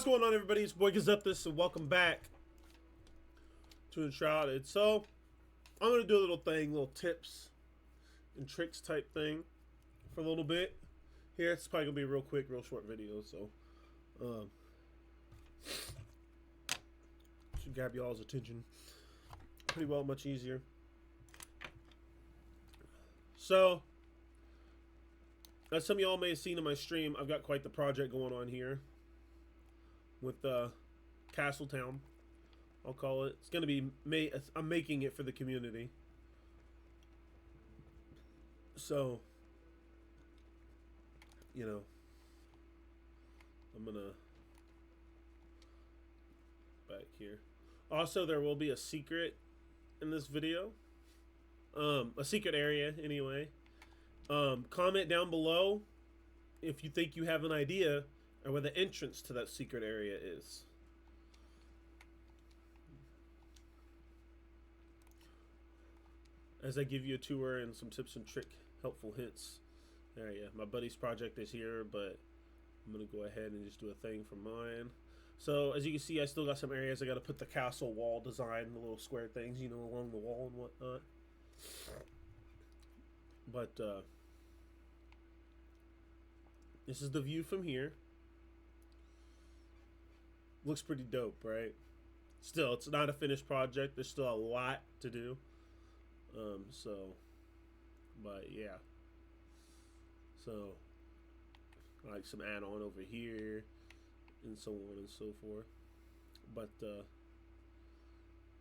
going on, everybody? It's boy Gazeppis, and welcome back to Enshrouded. So, I'm going to do a little thing, little tips and tricks type thing for a little bit. Here, it's probably going to be a real quick, real short video, so should grab y'all's attention pretty well, much easier. So, as some of y'all may have seen in my stream, I've got quite the project going on here with Castletown, I'll call it. It's going to be I'm making it for the community. So, you know, I'm going to back here. Also, there will be a secret in this video. A secret area, anyway. Comment down below if you think you have an idea or where the entrance to that secret area is. As I give you a tour and some tips and helpful hints. There, yeah, my buddy's project is here, but I'm gonna go ahead and just do a thing for mine. So as you can see, I still got some areas I got to put the castle wall design, the little square things, you know, along the wall and whatnot. But this is the view from here. Looks pretty dope, right? Still, it's not a finished project. There's still a lot to do. But yeah. So, like some add-on over here, and so on and so forth. But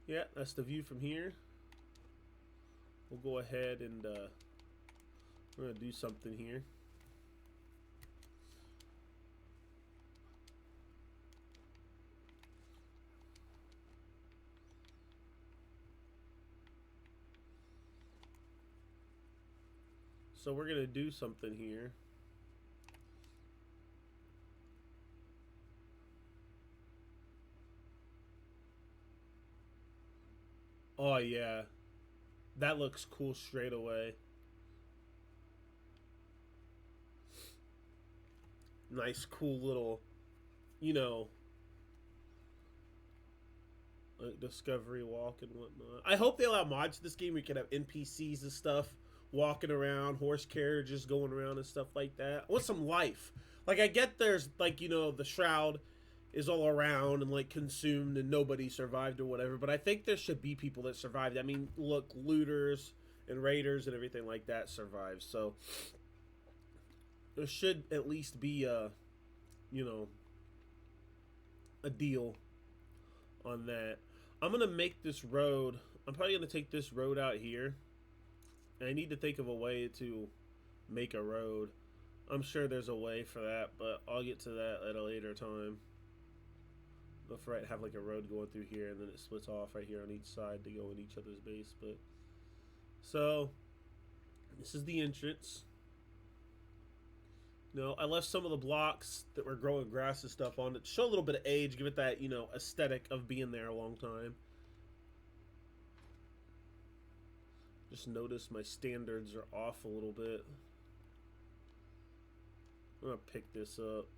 yeah, that's the view from here. We'll go ahead and we're gonna do something here. So we're gonna do something here. Oh yeah, that looks cool straight away. Nice, cool little, you know, like discovery walk and whatnot. I hope they allow mods to this game where you can have NPCs and stuff walking around, horse carriages going around and stuff like that. I want some life. Like, I get there's, like, you know, the shroud is all around and, like, consumed and nobody survived or whatever, but I think there should be people that survived. I mean, look, looters and raiders and everything like that survived, so there should at least be a, you know, a deal on that. I'm gonna make this road. I'm probably gonna take this road out here. I need to think of a way to make a road. I'm sure there's a way for that, but I'll get to that at a later time. If right, have like a road going through here, and then it splits off right here on each side to go in each other's base. But so this is the entrance. You know, I left some of the blocks that were growing grass and stuff on it to show a little bit of age, give it that, you know, aesthetic of being there a long time. Just notice my standards are off a little bit. I'm gonna pick this up.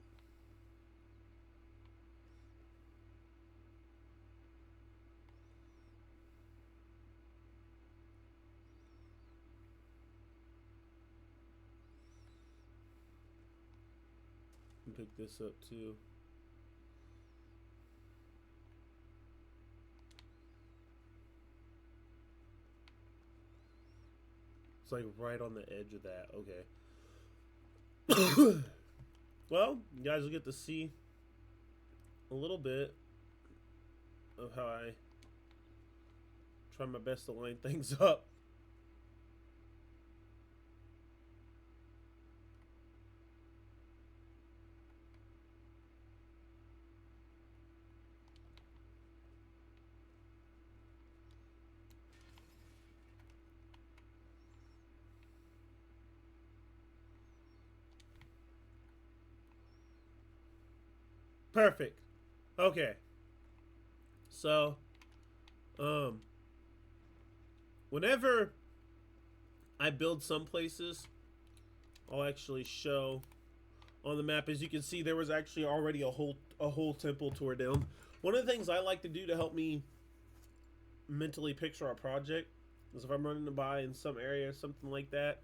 And pick this up too. It's like right on the edge of that. Okay. Well, you guys will get to see a little bit of how I try my best to line things up. Perfect. Okay. So, whenever I build some places, I'll actually show on the map. As you can see, there was actually already a whole temple tore down. One of the things I like to do to help me mentally picture a project is if I'm running by in some area or something like that,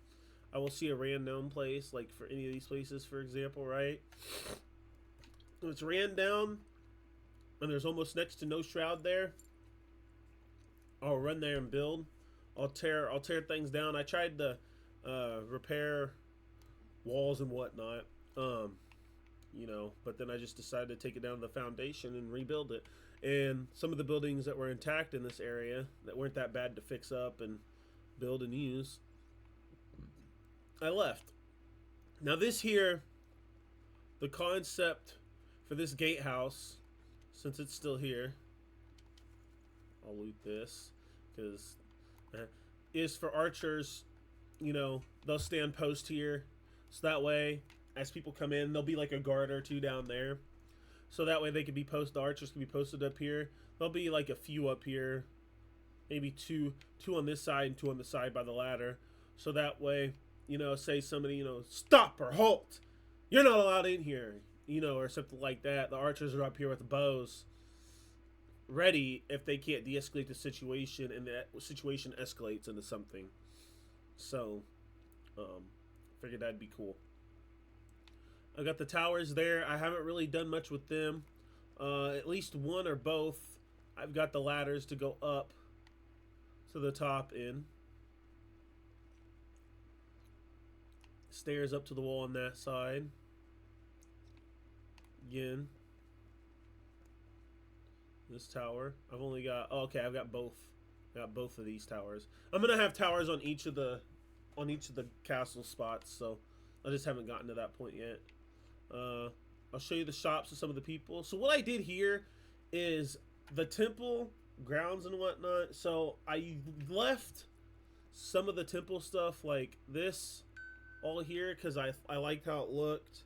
I will see a random place, like for any of these places, for example, right? If it's ran down and there's almost next to no shroud there, I'll run there and build. I'll tear things down. I tried to repair walls and whatnot, but then I just decided to take it down to the foundation and rebuild it. And some of the buildings that were intact in this area that weren't that bad to fix up and build and use, I left. Now this here, the concept for this gatehouse, since it's still here, I'll loot this because is for archers. They'll stand post here, so that way as people come in, there'll be like a guard or two down there, so that way they could be posted. The archers can be posted up here. There'll be like a few up here, maybe two on this side and two on the side by the ladder, so that way, say somebody, stop or halt, you're not allowed in here, or something like that. The archers are up here with the bows ready if they can't de-escalate the situation and that situation escalates into something. So figured that'd be cool. I got the towers there. I haven't really done much with them. At least one or both. I've got the ladders to go up to the top in. Stairs up to the wall on that side. Again. This tower. I've only got... Oh, okay, I've got both. Got both of these towers. I'm gonna have towers on each of the castle spots, so I just haven't gotten to that point yet. I'll show you the shops of some of the people. So what I did here is the temple grounds and whatnot. So I left some of the temple stuff like this all here because I liked how it looked,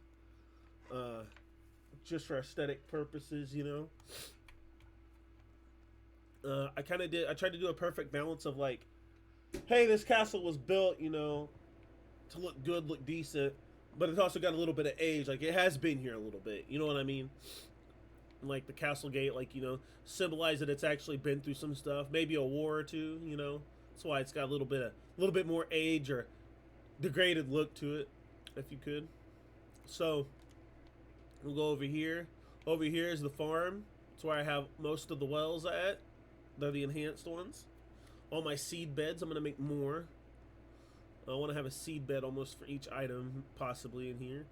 just for aesthetic purposes, I tried to do a perfect balance of like, hey, this castle was built, to look good, look decent, but it's also got a little bit of age. Like, it has been here a little bit. You know what I mean? Like, the castle gate, like, symbolize that it's actually been through some stuff. Maybe a war or two, That's why it's got a little bit more age or degraded look to it, if you could. So, we'll go over here. Over here is the farm. That's where I have most of the wells at. They're the enhanced ones. All my seed beds, I'm going to make more. I want to have a seed bed almost for each item, possibly in here.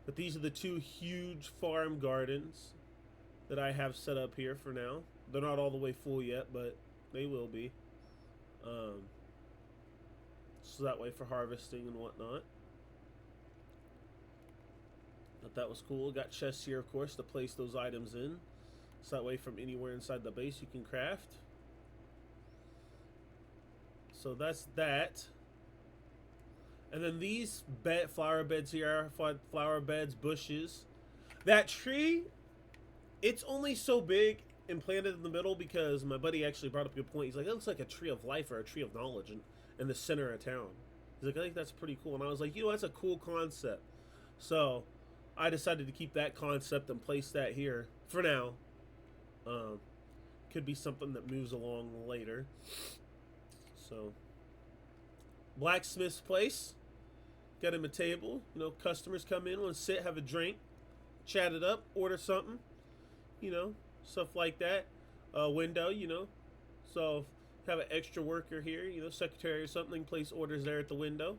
But these are the two huge farm gardens that I have set up here for now. They're not all the way full yet, but they will be. So that way for harvesting and whatnot. But that was cool. Got chests here, of course, to place those items in. So that way from anywhere inside the base you can craft. So that's that. And then these flower beds here, flower beds, bushes. That tree, it's only so big and planted in the middle because my buddy actually brought up a good point. He's like, it looks like a tree of life or a tree of knowledge in the center of town. He's like, I think that's pretty cool. And I was like, that's a cool concept. So I decided to keep that concept and place that here for now. Could be something that moves along later. So, blacksmith's place. Got him a table. Customers come in, want to sit, have a drink, chat it up, order something. Stuff like that. Window, So, have an extra worker here, secretary or something, place orders there at the window.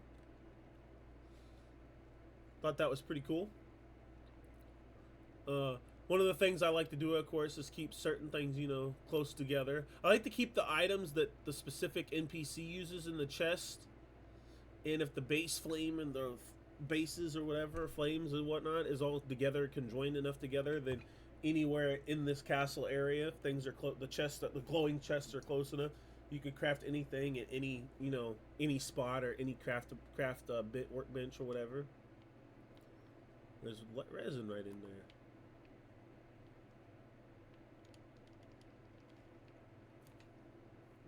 Thought that was pretty cool. One of the things I like to do, of course, is keep certain things, close together. I like to keep the items that the specific NPC uses in the chest. And if the base flame and the bases or whatever, flames and whatnot, is all together, conjoined enough together, then anywhere in this castle area, things are close. The glowing chests are close enough. You could craft anything at any, any spot or any craft workbench or whatever. There's resin right in there.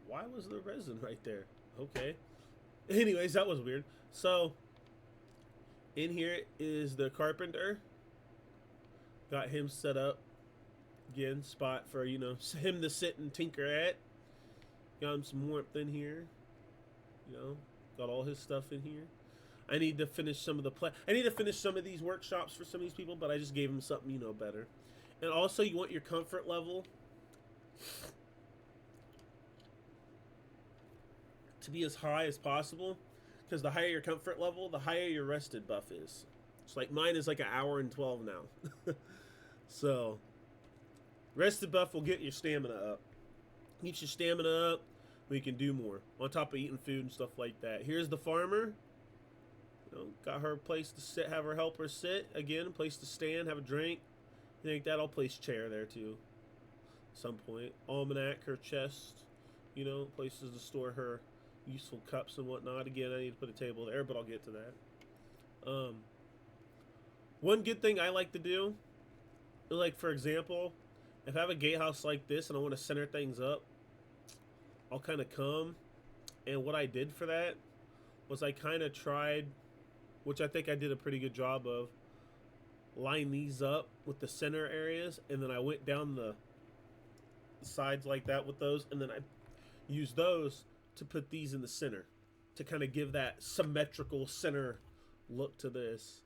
Why was the resin right there? Okay. Anyways, that was weird. So, In here is the carpenter. Got him set up. Again, spot for, you know, him to sit and tinker at. Got him some warmth in here. You know, got all his stuff in here. I need to finish some of the I need to finish some of these workshops for some of these people, but I just gave them something, you know, better. And also, you want your comfort level to be as high as possible, because the higher your comfort level, the higher your rested buff is. It's like mine is like an hour and 12 now. So, rested buff will get your stamina up. Get your stamina up, we can do more. On top of eating food and stuff like that. Here's the farmer. You know, got her a place to sit, have her helper sit. Again, a place to stand, have a drink. I think that I'll place chair there too. At some point. Almanac, her chest. You know, places to store her useful cups and whatnot. Again, I need to put a table there, but I'll get to that. One good thing I like to do, like for example, if I have a gatehouse like this and I want to center things up, I'll kind of come, and what I did for that was I kind of tried, which I think I did a pretty good job of, line these up with the center areas, and then I went down the sides like that with those, and then I used those to put these in the center to kind of give that symmetrical center look to this.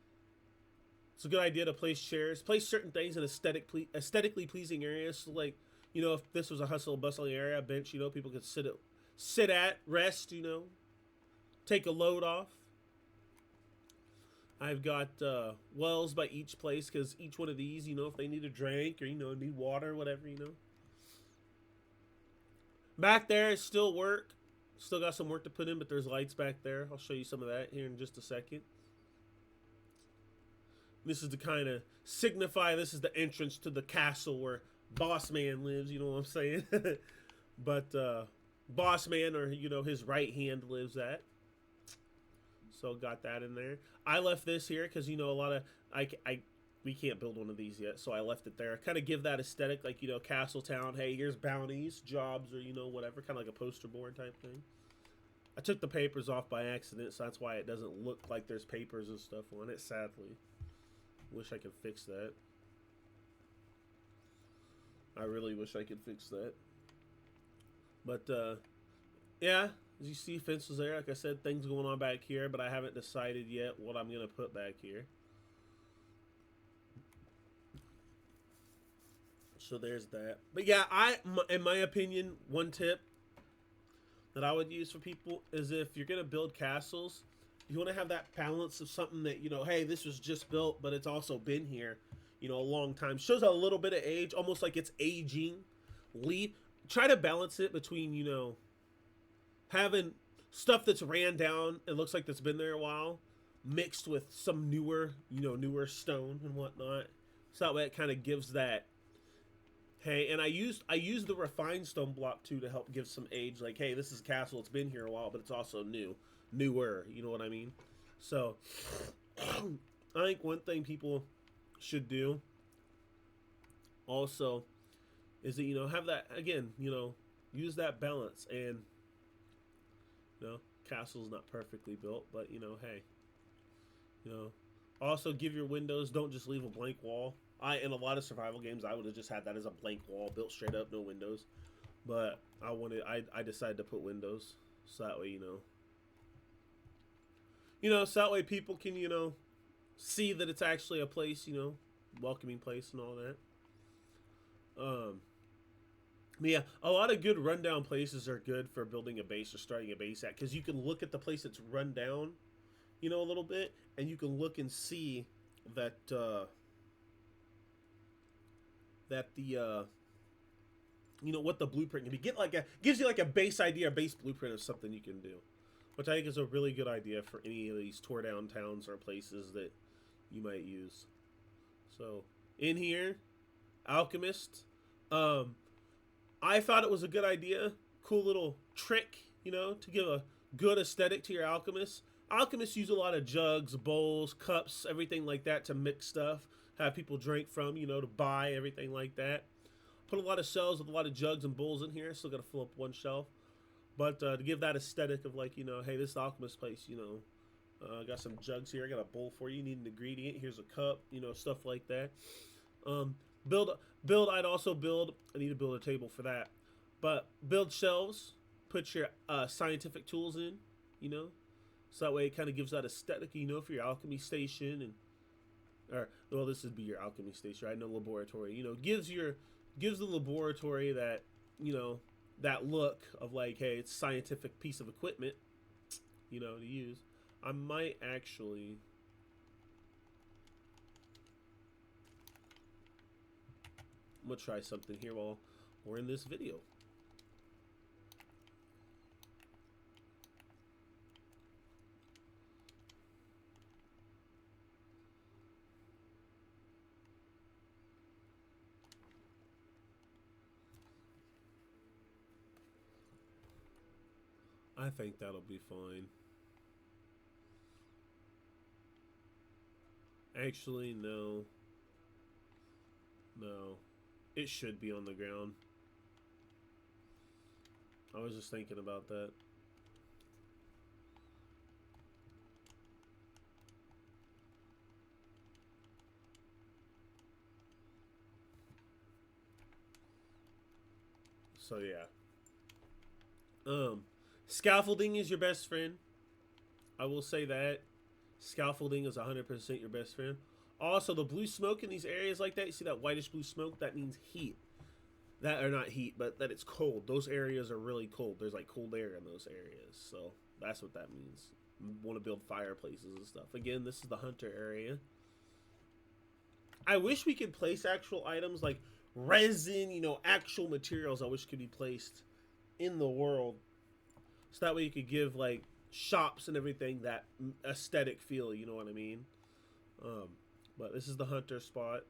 It's a good idea to place chairs, place certain things in aesthetically pleasing areas. So like, you know, if this was a hustle bustling area, a bench, you know, people could sit at, rest, you know, take a load off. I've got wells by each place, because each one of these, you know, if they need a drink or, you know, need water, whatever, you know. Back there is still work. Still got some work to put in, but there's lights back there. I'll show you some of that here in just a second. This is to kind of signify this is the entrance to the castle where Boss Man lives, you know what I'm saying? But Boss Man, or, you know, his right hand lives at. So got that in there. I left this here because, you know, a lot of, we can't build one of these yet, so I left it there. Kind of give that aesthetic, like, you know, Castle Town, hey, here's bounties, jobs, or, you know, whatever, kind of like a poster board type thing. I took the papers off by accident, so that's why it doesn't look like there's papers and stuff on it, sadly. Wish I could fix that. I really wish I could fix that. But, yeah, as you see, fences there. Like I said, things going on back here, but I haven't decided yet what I'm going to put back here. So there's that. But yeah, in my opinion, one tip that I would use for people is, if you're going to build castles, you want to have that balance of something that, you know, hey, this was just built, but it's also been here, you know, a long time. Shows a little bit of age, almost like it's aging. Try to balance it between, you know, having stuff that's ran down and looks like that's been there a while, mixed with some newer, you know, newer stone and whatnot. So that way it kind of gives that, hey, and I used the refined stone block too to help give some age. Like, hey, this is a castle, it's been here a while, but it's also newer, you know what I mean? So I think one thing people should do also is that, you know, have that, again, you know, use that balance. And, you know, castle's not perfectly built, but, you know, hey, you know, also give your windows, don't just leave a blank wall. In a lot of survival games, I would have just had that as a blank wall, built straight up, no windows. But I decided to put windows, so that way, so that way people can, you know, see that it's actually a place, you know, welcoming place and all that. But yeah, a lot of good rundown places are good for building a base or starting a base at, because you can look at the place that's run down, you know, a little bit, and you can look and see that you know, what the blueprint can be. Gives you like a base idea, a base blueprint of something you can do, which I think is a really good idea for any of these tore down towns or places that you might use. So in here, alchemist. I thought it was a good idea, cool little trick, you know, to give a good aesthetic to your alchemists. Alchemists use a lot of jugs, bowls, cups, everything like that to mix stuff, have people drink from, you know, to buy, everything like that. Put a lot of shelves with a lot of jugs and bowls in here. Still got to fill up one shelf. But to give that aesthetic of, like, you know, hey, this alchemist place, you know, Got some jugs here. I got a bowl for you. You need an ingredient. Here's a cup. You know, stuff like that. Um, build, build. I'd also build. I need to build a table for that. But build shelves. Put your scientific tools in. You know, so that way it kind of gives that aesthetic. You know, for your alchemy station and or well, this would be your alchemy station, right? No laboratory. You know, gives the laboratory that you know that look of like, hey, it's a scientific piece of equipment. You know, to use. I might actually. I'm gonna try something here while we're in this video. I think that'll be fine. Actually, no. No. It should be on the ground. I was just thinking about that. So yeah. Scaffolding is your best friend. I will say that. Scaffolding is 100% your best friend. Also, the blue smoke in these areas like that, you see that whitish blue smoke? That means heat. That, or not heat, but that it's cold. Those areas are really cold. There's like cold air in those areas. So that's what that means. You want to build fireplaces and stuff. Again, this is the hunter area. I wish we could place actual items like resin, you know, actual materials I wish could be placed in the world. So that way you could give like shops and everything that aesthetic feel, you know what I mean? But this is the hunter spot.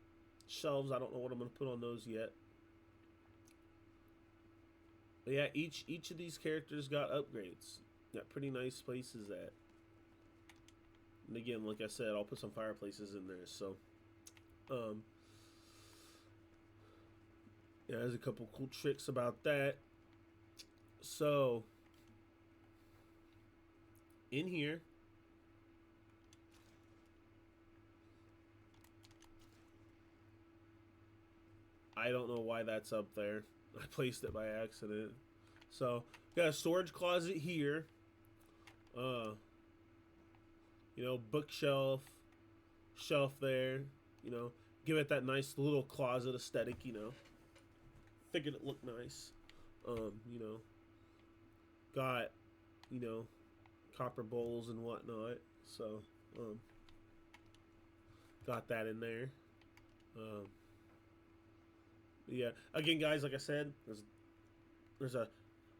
Shelves, I don't know what I'm going to put on those yet. But yeah, each of these characters got upgrades. Got pretty nice places at. And again, like I said, I'll put some fireplaces in there. So, yeah, there's a couple cool tricks about that. So, in here, I don't know why that's up there. I placed it by accident. So, got a storage closet here. You know, bookshelf, shelf there. You know, give it that nice little closet aesthetic. You know, figured it looked nice. You know, got you know copper bowls and whatnot. So, got that in there. Yeah. Again, guys, like I said, there's a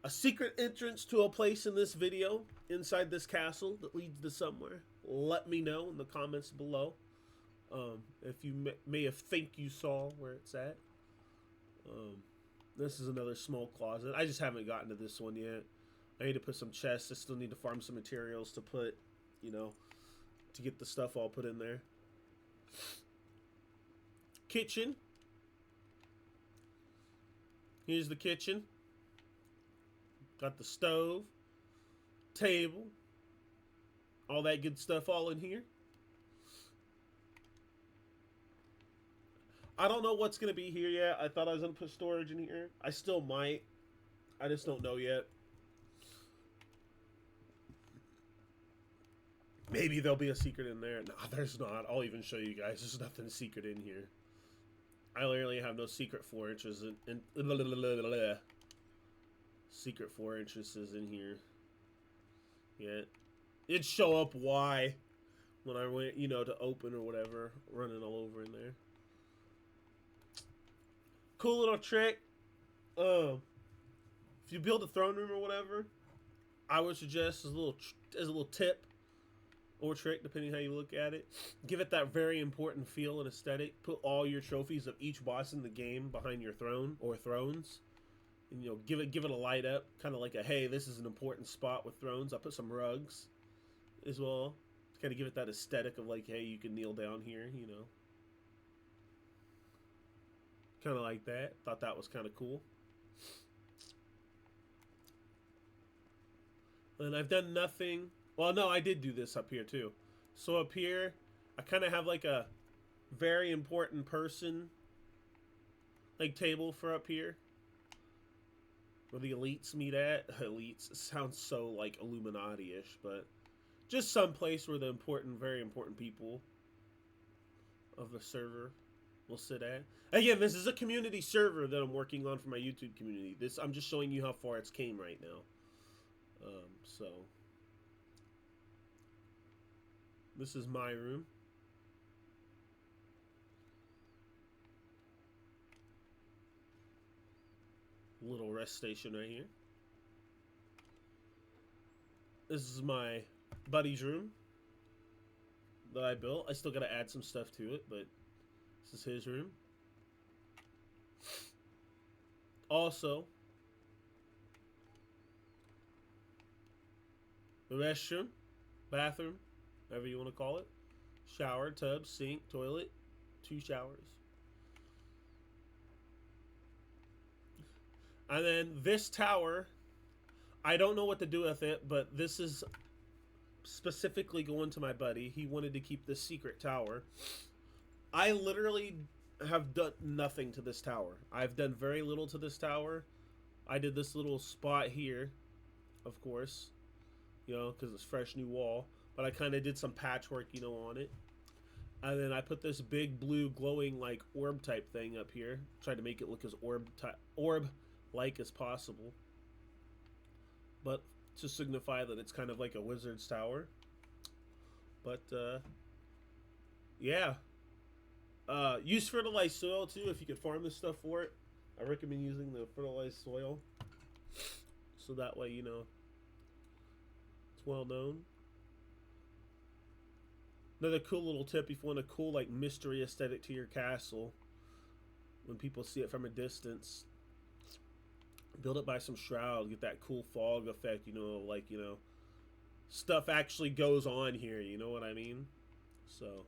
secret entrance to a place in this video inside this castle that leads to somewhere. Let me know in the comments below if you may have think you saw where it's at. This is another small closet. I just haven't gotten to this one yet. I need to put some chests. I still need to farm some materials to put, you know, to get the stuff all put in there. Kitchen. Here's the kitchen. Got the stove, table, all that good stuff all in here. I don't know what's going to be here yet. I thought I was going to put storage in here. I still might. I just don't know yet. Maybe there'll be a secret in there. No, there's not. I'll even show you guys. There's nothing secret in here. I literally have no secret 4 inches in secret 4 inches in here. Yeah. It'd show up why when I went, you know, to open or whatever, running all over in there. Cool little trick. If you build a throne room or whatever, I would suggest as a little tip or trick, depending how you look at it. Give it that very important feel and aesthetic. Put all your trophies of each boss in the game behind your throne or thrones. And, you know, give it a light up, kind of like a, hey, this is an important spot with thrones. I put some rugs as well to kind of give it that aesthetic of like, hey, you can kneel down here, you know. Kind of like that. Thought that was kind of cool. And I've done nothing Well, no, I did do this up here too. So up here, I kind of have like a very important person like table for up here where the elites meet at. Elites sounds so like Illuminati-ish, but just some place where the important, very important people of the server will sit at. Again, this is a community server that I'm working on for my YouTube community. This I'm just showing you how far it's came right now. So this is my room. Little rest station right here. This is my buddy's room that I built. I still gotta add some stuff to it, but this is his room. Also, the restroom, bathroom, whatever you want to call it. Shower, tub, sink, toilet, 2 showers. And then this tower, I don't know what to do with it, but this is specifically going to my buddy. He wanted to keep this secret tower. I literally have done nothing to this tower. I've done very little to this tower. I did this little spot here, of course, you know, because it's fresh new wall. But I kind of did some patchwork, you know, on it. And then I put this big blue glowing like orb type thing up here. Tried to make it look as orb-like as possible. But to signify that it's kind of like a wizard's tower. But, yeah. Use fertilized soil too if you could farm this stuff for it. I recommend using the fertilized soil. So that way, you know, it's well known. Another cool little tip if you want a cool like mystery aesthetic to your castle. When people see it from a distance, build it by some shroud, get that cool fog effect, you know, like, you know, stuff actually goes on here, you know what I mean? So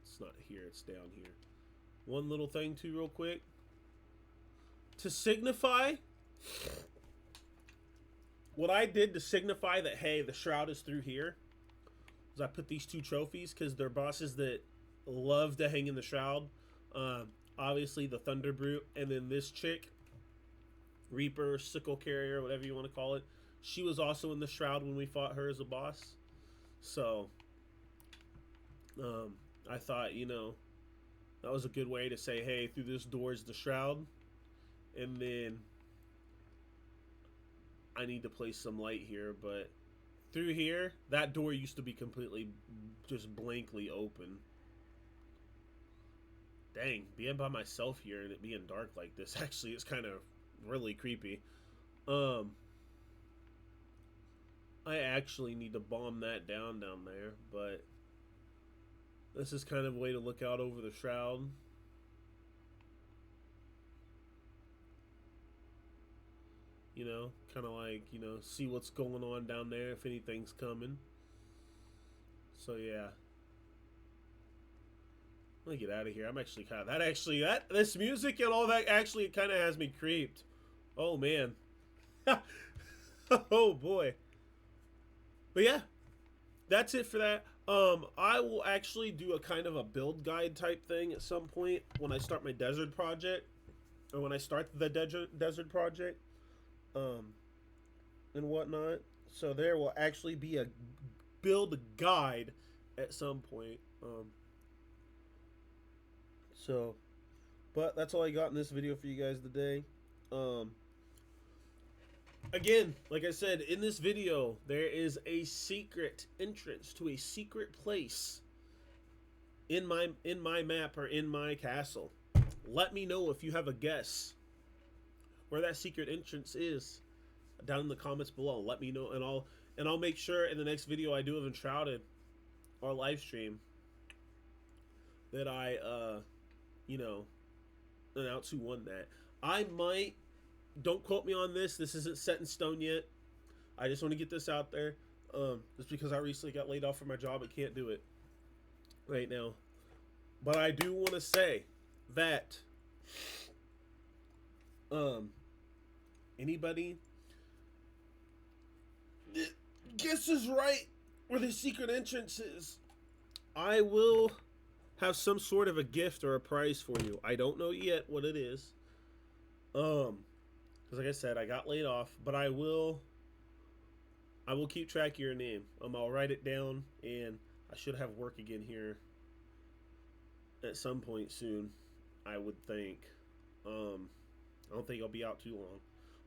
it's not here, it's down here. One little thing too real quick. To signify what I did to signify that, hey, the shroud is through here, is I put these 2 trophies because they're bosses that love to hang in the shroud. Obviously the Thunder Brute, and then this chick, Reaper, Sickle Carrier, whatever you want to call it. She was also in the shroud when we fought her as a boss. So, I thought, you know, that was a good way to say, hey, through this door is the shroud. And then I need to place some light here, but through here, that door used to be completely just blankly open. Dang, being by myself here and it being dark like this actually is kind of really creepy. I actually need to bomb that down there, but this is kind of a way to look out over the shroud. You know, kind of like, you know, see what's going on down there if anything's coming. So yeah. Let me get out of here. I'm actually kind of this music and all that actually kind of has me creeped. Oh man. Oh boy. But yeah, that's it for that. I will actually do a kind of a build guide type thing at some point when I start my desert project, or when I start the desert project, and whatnot. So there will actually be a build guide at some point. So, but that's all I got in this video for you guys today. Again, like I said, in this video, there is a secret entrance to a secret place in my map or in my castle. Let me know if you have a guess where that secret entrance is down in the comments below. Let me know, and I'll make sure in the next video I do of Enshrouded or live stream that I you know, announce who won that. I might, don't quote me on this. This isn't set in stone yet. I just want to get this out there. Just because I recently got laid off from my job, I can't do it right now. But I do want to say that Um, anybody that guesses right where the secret entrance is, I will have some sort of a gift or a prize for you. I don't know yet what it is. Because like I said, I got laid off, but I will keep track of your name. I'll write it down, and I should have work again here at some point soon. I would think. I don't think I'll be out too long,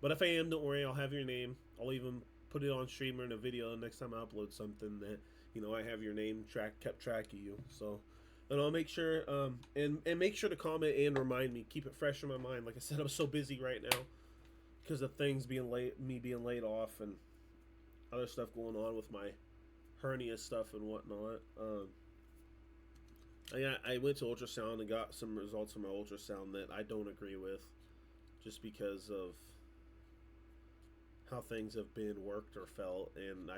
but if I am, don't worry. I'll have your name. I'll even put it on streamer in a video the next time I upload something that I have your name kept track of you. So, and I'll make sure and make sure to comment and remind me. Keep it fresh in my mind. Like I said, I'm so busy right now because of things me being laid off and other stuff going on with my hernia stuff and whatnot. I went to ultrasound and got some results from my ultrasound that I don't agree with, just because of how things have been worked or felt, and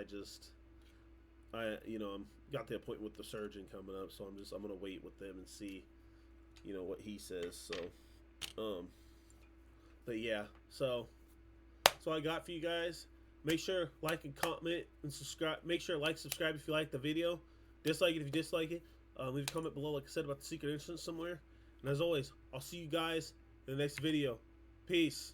I'm got the appointment with the surgeon coming up, so I'm gonna wait with them and see, what he says. So, but yeah, so that's all I got for you guys. Make sure like and comment and subscribe. Make sure subscribe if you like the video. Dislike it if you dislike it. Leave a comment below, like I said, about the secret entrance somewhere. And as always, I'll see you guys in the next video. Peace.